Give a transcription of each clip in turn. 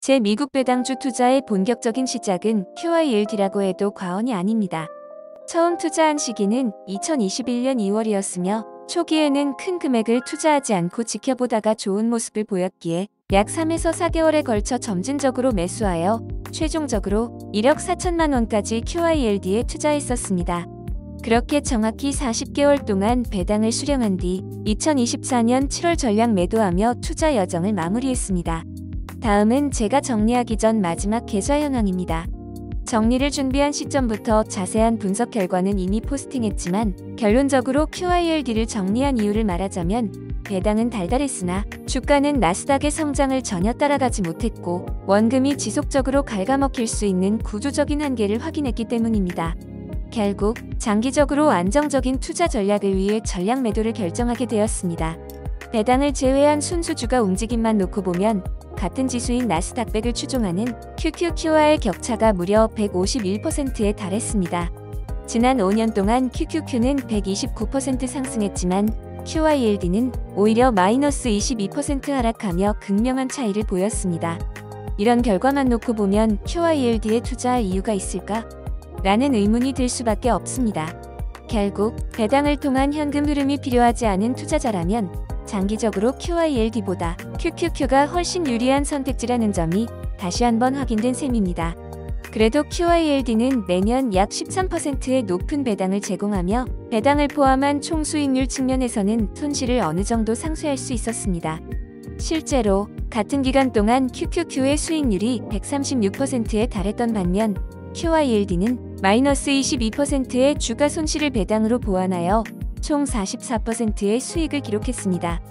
제 미국 배당주 투자의 본격적인 시작은 QYLD라고 해도 과언이 아닙니다. 처음 투자한 시기는 2021년 2월이었으며 초기에는 큰 금액을 투자하지 않고 지켜보다가 좋은 모습을 보였기에 약 3에서 4개월에 걸쳐 점진적으로 매수하여 최종적으로 1억 4천만 원까지 QYLD에 투자했었습니다. 그렇게 정확히 40개월 동안 배당을 수령한 뒤 2024년 7월 전량 매도하며 투자 여정을 마무리했습니다. 다음은 제가 정리하기 전 마지막 계좌 현황입니다. 정리를 준비한 시점부터 자세한 분석 결과는 이미 포스팅했지만 결론적으로 QYLD를 정리한 이유를 말하자면 배당은 달달했으나 주가는 나스닥의 성장을 전혀 따라가지 못했고 원금이 지속적으로 갉아먹힐 수 있는 구조적인 한계를 확인했기 때문입니다. 결국 장기적으로 안정적인 투자 전략을 위해 전량 매도를 결정하게 되었습니다. 배당을 제외한 순수 주가 움직임만 놓고 보면 같은 지수인 나스닥 100을 추종하는 QQQ와의 격차가 무려 151%에 달했습니다. 지난 5년 동안 QQQ는 129% 상승했지만 QYLD는 오히려 마이너스 22% 하락하며 극명한 차이를 보였습니다. 이런 결과만 놓고 보면 QYLD에 투자할 이유가 있을까? 라는 의문이 들 수밖에 없습니다. 결국 배당을 통한 현금 흐름이 필요하지 않은 투자자라면 장기적으로 QYLD보다 QQQ가 훨씬 유리한 선택지라는 점이 다시 한번 확인된 셈입니다. 그래도 QYLD는 매년 약 13%의 높은 배당을 제공하며 배당을 포함한 총 수익률 측면에서는 손실을 어느 정도 상쇄할 수 있었습니다. 실제로 같은 기간 동안 QQQ의 수익률이 136%에 달했던 반면 QYLD는 마이너스 22%의 주가 손실을 배당으로 보완하여 총 44%의 수익을 기록했습니다.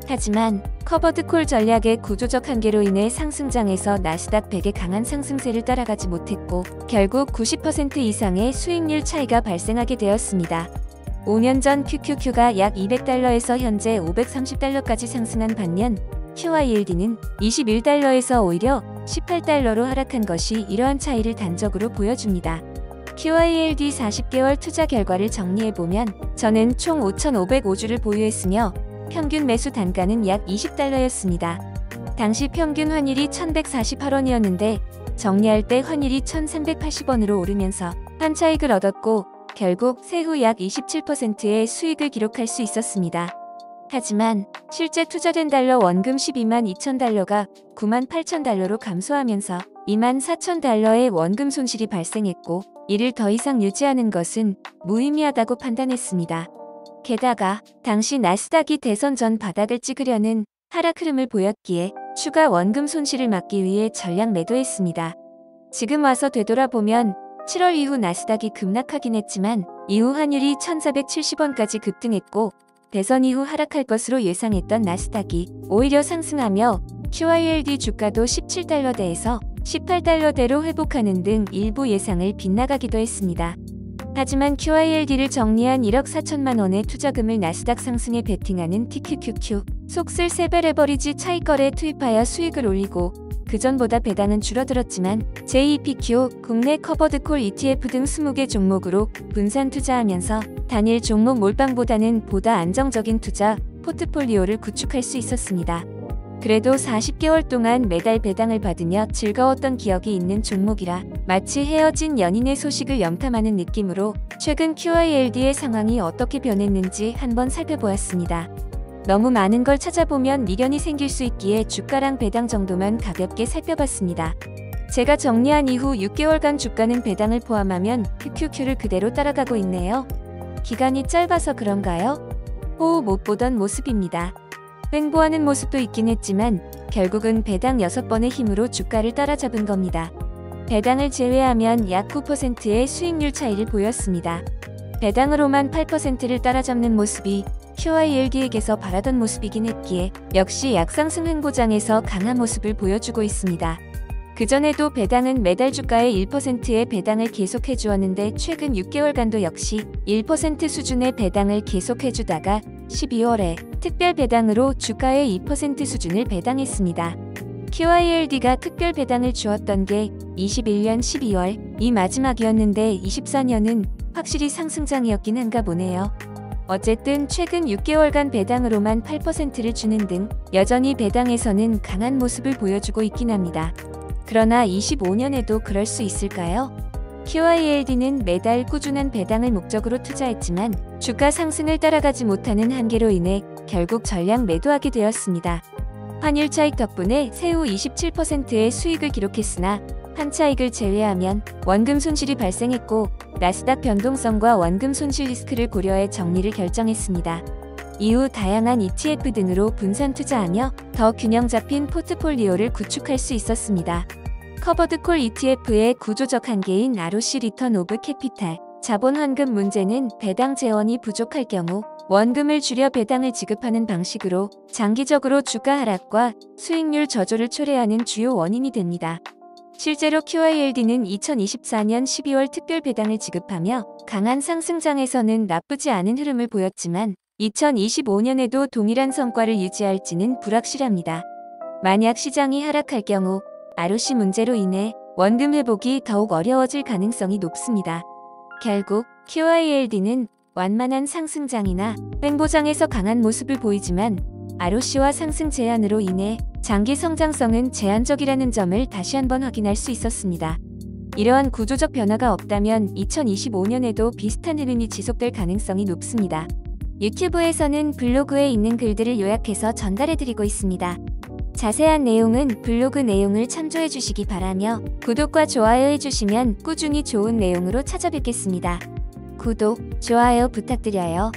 하지만 커버드콜 전략의 구조적 한계로 인해 상승장에서 나스닥 100의 강한 상승세를 따라가지 못했고 결국 90% 이상의 수익률 차이가 발생하게 되었습니다. 5년 전 QQQ가 약 200달러에서 현재 530달러까지 상승한 반면 QYLD는 21달러에서 오히려 18달러로 하락한 것이 이러한 차이를 단적으로 보여줍니다. QYLD 40개월 투자 결과를 정리해보면 저는 총 5,505주를 보유했으며 평균 매수 단가는 약 20달러였습니다. 당시 평균 환율이 1,148원이었는데 정리할 때 환율이 1,380원으로 오르면서 한 차익을 얻었고 결국 세후 약 27%의 수익을 기록할 수 있었습니다. 하지만 실제 투자된 달러 원금 12만 2천 달러가 9만 8천 달러로 감소하면서 2만 4천 달러의 원금 손실이 발생했고 이를 더 이상 유지하는 것은 무의미하다고 판단했습니다. 게다가 당시 나스닥이 대선 전 바닥을 찍으려는 하락 흐름을 보였기에 추가 원금 손실을 막기 위해 전량 매도했습니다. 지금 와서 되돌아보면 7월 이후 나스닥이 급락하긴 했지만 이후 환율이 1,470원까지 급등했고 대선 이후 하락할 것으로 예상했던 나스닥이 오히려 상승하며 QYLD 주가도 17달러대에서 18달러대로 회복하는 등 일부 예상을 빗나가기도 했습니다. 하지만 QYLD를 정리한 1억 4천만 원의 투자금을 나스닥 상승에 베팅하는 TQQQ 속쓸 3배 레버리지 차익거래에 투입하여 수익을 올리고 그전보다 배당은 줄어들었지만 JEPQ, 국내 커버드콜 ETF 등 20개 종목으로 분산 투자하면서 단일 종목 몰빵보다는 보다 안정적인 투자 포트폴리오를 구축할 수 있었습니다. 그래도 40개월 동안 매달 배당을 받으며 즐거웠던 기억이 있는 종목이라 마치 헤어진 연인의 소식을 염탐하는 느낌으로 최근 QYLD의 상황이 어떻게 변했는지 한번 살펴보았습니다. 너무 많은 걸 찾아보면 미련이 생길 수 있기에 주가랑 배당 정도만 가볍게 살펴봤습니다. 제가 정리한 이후 6개월간 주가는 배당을 포함하면 QQQ를 그대로 따라가고 있네요. 기간이 짧아서 그런가요? 호우 못 보던 모습입니다. 횡보하는 모습도 있긴 했지만 결국은 배당 6번의 힘으로 주가를 따라잡은 겁니다. 배당을 제외하면 약 9%의 수익률 차이를 보였습니다. 배당으로만 8%를 따라잡는 모습이 QYLD에게서 바라던 모습이긴 했기에 역시 약상승 횡보장에서 강한 모습을 보여주고 있습니다. 그전에도 배당은 매달 주가의 1%의 배당을 계속해 주었는데 최근 6개월간도 역시 1% 수준의 배당을 계속해 주다가 12월에 특별 배당으로 주가의 2% 수준을 배당했습니다. QYLD가 특별 배당을 주었던 게 21년 12월 이 마지막이었는데 24년은 확실히 상승장이었긴 한가 보네요. 어쨌든 최근 6개월간 배당으로만 8%를 주는 등 여전히 배당에서는 강한 모습을 보여주고 있긴 합니다. 그러나 25년에도 그럴 수 있을까요? QYLD는 매달 꾸준한 배당을 목적으로 투자했지만 주가 상승을 따라가지 못하는 한계로 인해 결국 전량 매도하게 되었습니다. 환율 차익 덕분에 세후 27%의 수익을 기록했으나 환차익을 제외하면 원금 손실이 발생했고 나스닥 변동성과 원금 손실 리스크를 고려해 정리를 결정했습니다. 이후 다양한 ETF 등으로 분산 투자하며 더 균형 잡힌 포트폴리오를 구축할 수 있었습니다. 커버드 콜 ETF의 구조적 한계인 ROC 리턴 오브 캐피탈, 자본 환급 문제는 배당 재원이 부족할 경우 원금을 줄여 배당을 지급하는 방식으로 장기적으로 주가 하락과 수익률 저조를 초래하는 주요 원인이 됩니다. 실제로 QYLD는 2024년 12월 특별 배당을 지급하며 강한 상승장에서는 나쁘지 않은 흐름을 보였지만 2025년에도 동일한 성과를 유지할지는 불확실합니다. 만약 시장이 하락할 경우 ROC 문제로 인해 원금 회복이 더욱 어려워질 가능성이 높습니다. 결국 QYLD는 완만한 상승장이나 횡보장에서 강한 모습을 보이지만 ROC와 상승 제한으로 인해 장기 성장성은 제한적이라는 점을 다시 한번 확인할 수 있었습니다. 이러한 구조적 변화가 없다면 2025년에도 비슷한 흐름이 지속될 가능성이 높습니다. 유튜브에서는 블로그에 있는 글들을 요약해서 전달해드리고 있습니다. 자세한 내용은 블로그 내용을 참조해 주시기 바라며 구독과 좋아요 해주시면 꾸준히 좋은 내용으로 찾아뵙겠습니다. 구독, 좋아요 부탁드려요.